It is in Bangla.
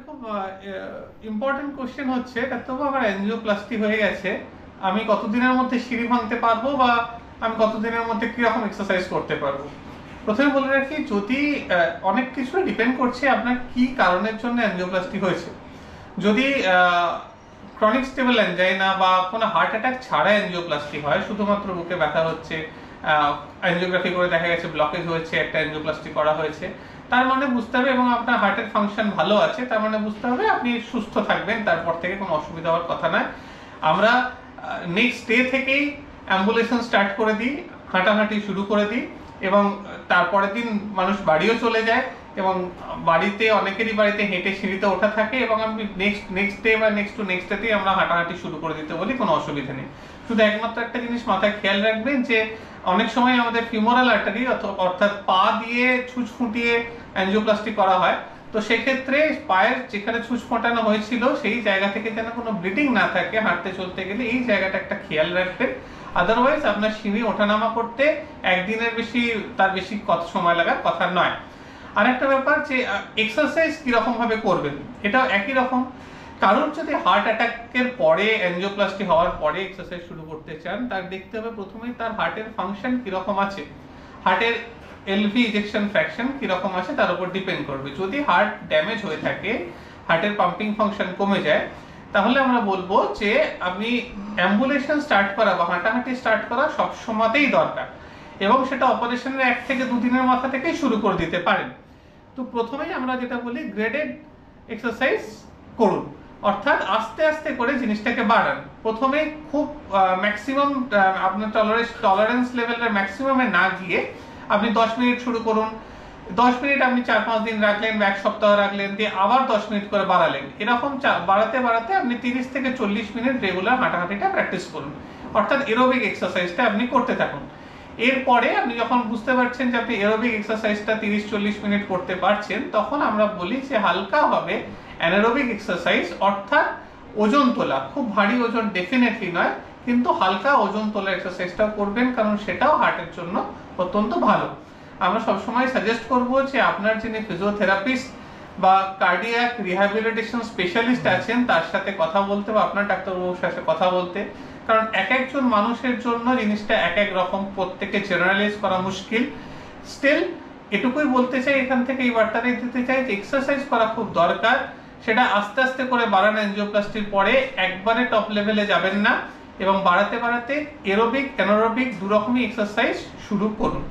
খুব ইম্পর্টেন্ট কোশ্চেন হচ্ছে, তবু আমার অ্যাঞ্জিওপ্লাস্টি হয়ে গেছে, আমি কতদিনের মধ্যে সিঁড়ি ভাঙতে পারবো বা আমি কতদিনের মধ্যে কিরকম এক্সারসাইজ করতে পারবো। প্রথমে বলে রাখি, যদি অনেক কিছু ডিপেন্ড করছে আপনার কি কারণের জন্য অ্যাঞ্জিওপ্লাস্টি হয়েছে। যদি ক্রনিক স্টেবল অ্যাঞ্জাইনা বা কোনো হার্ট অ্যাটাক ছাড়া অ্যাঞ্জিওপ্লাস্টি হয়, শুধুমাত্র বুকে ব্যথা হচ্ছে, অ্যাঞ্জিওগ্রাফি করে দেখা গেছে ব্লকেজ হয়েছে, একটা অ্যাঞ্জিওপ্লাস্টি করা হয়েছে, তার মানে বুঝতে হবে, এবং আপনার হার্টের ফাংশন ভালো আছে, তার মানে বুঝতে হবে আপনি সুস্থ থাকবেন, তারপর থেকে কোনো অসুবিধা হওয়ার কথা নয়। আমরা নেক্সট ডে থেকেই অ্যাম্বুলেশন স্টার্ট করে দিই, হাঁটাহাঁটি শুরু করে দিই, এবং তারপরের দিন মানুষ বাড়িও চলে যায়, এবং বাড়িতে অনেকেরই বাড়িতে হেঁটে সিঁড়িতে ওঠা থাকে, এবং আমি নেক্সট ডে বা নেক্সট ডেতেই আমরা হাঁটাহাঁটি শুরু করে দিতে বলি, কোনো অসুবিধা নেই। শুধু একমাত্র একটা জিনিস মাথায় খেয়াল রাখবেন যে অনেক সময় আমাদের ফিমোরাল আর্টারি অর্থাৎ পা দিয়ে ছুঁচ ফুটিয়ে অ্যাঞ্জিওপ্লাস্টি করা হয়, তো সেক্ষেত্রে পায়ের যেখানে ছুঁচ ফোটানো হয়েছিল সেই জায়গা থেকে যেন কোনো ব্লিডিং না থাকে হাঁটতে চলতে গেলে, এই জায়গাটা একটা খেয়াল রাখবেন। আদারওয়াইজ আপনার সিঁড়ি ওঠানামা করতে একদিনের বেশি তার বেশি কত সময় লাগার কথা নয়। আরেকটা ব্যাপার যে এক্সারসাইজ কিরকম ভাবে করবেন, এটাও একই রকম। কারণ যদি হার্ট অ্যাটাকের পরে অ্যাঞ্জিওপ্লাস্টি হওয়ার পরে এক্সারসাইজ শুরু করতে চান, তার দেখতে হবে প্রথমেই তার হার্টের ফাংশন কিরকম আছে, হার্টের এলভি ইজেকশন ফ্র্যাকশন কিরকম আছে তার উপর ডিপেন্ড করবে। যদি হার্ট ড্যামেজ হয়ে থাকে, হার্টের পাম্পিং ফাংশন কমে যায়, তাহলে আমরা বলবো যে আপনি অ্যাম্বুলেশন স্টার্ট করা বা হাঁটাহাঁটি স্টার্ট করা সবসময়তেই দরকার, এবং সেটা অপারেশনের 1 থেকে 2 দিনের মাথা থেকেই শুরু করে দিতে পারেন। তো প্রথমেই আমরা যেটা বলি, গ্রেডেড এক্সারসাইজ করুন, অর্থাৎ আস্তে আস্তে করে জিনিসটাকে বাড়ান। প্রথমে খুব ম্যাক্সিমাম আপনার টলারেন্স লেভেলের ম্যাক্সিমামে না গিয়ে আপনি 10 মিনিট শুরু করুন, 10 মিনিট আপনি 4-5 দিন রাখলেন বা 1 সপ্তাহ রাখলেন, দিয়ে আবার 10 মিনিট করে বাড়ালেন, এরকম বাড়াতে বাড়াতে আপনি 30 থেকে 40 মিনিট রেগুলার হাঁটাহাঁটিটা প্র্যাকটিস করুন, অর্থাৎ এরোবিক এক্সারসাইজটা আপনি করতে থাকুন। এরপরে আপনি যখন বুঝতে পারছেন যে আপনি এরোবিক এক্সারসাইজটা 30-40 মিনিট করতে পারছেন, তখন আমরা বলি যে হালকা হবে অ্যানারোবিক এক্সারসাইজ, অর্থাৎ ওজন তোলা, খুব ভারী ওজন ডেফিনেটলি নয়, কিন্তু হালকা ওজন তোলা এক্সারসাইজটাও করবেন, কারণ সেটাও হার্টের জন্য অত্যন্ত ভালো। আমরা সবসময় সাজেস্ট করব যে আপনার যিনি ফিজিওথেরাপিস্ট বা কার্ডিয়াক রিহ্যাবিলিটেশন স্পেশালিস্ট আছেন তার সাথে কথা বলতে, বা আপনার ডাক্তারবাবুর সাথে কথা বলতে, কারণ এক একজন মানুষের জন্য জিনিসটা এক এক রকম, প্রত্যেকে জেনারেলাইজ করা মুশকিল। স্টিল এটুকুই বলতে চাই এখান থেকে, এই বার্তাটাই দিতে চাই যে এক্সারসাইজ করা খুব দরকার, সেটা আস্তে আস্তে করে বাড়ান। অ্যাঞ্জিওপ্লাস্টির পরে একবারে টপ লেভেলে যাবেন না, এবং বাড়াতে বাড়াতে এরোবিক অ্যানারোবিক দু রকমই এক্সারসাইজ শুরু করুন।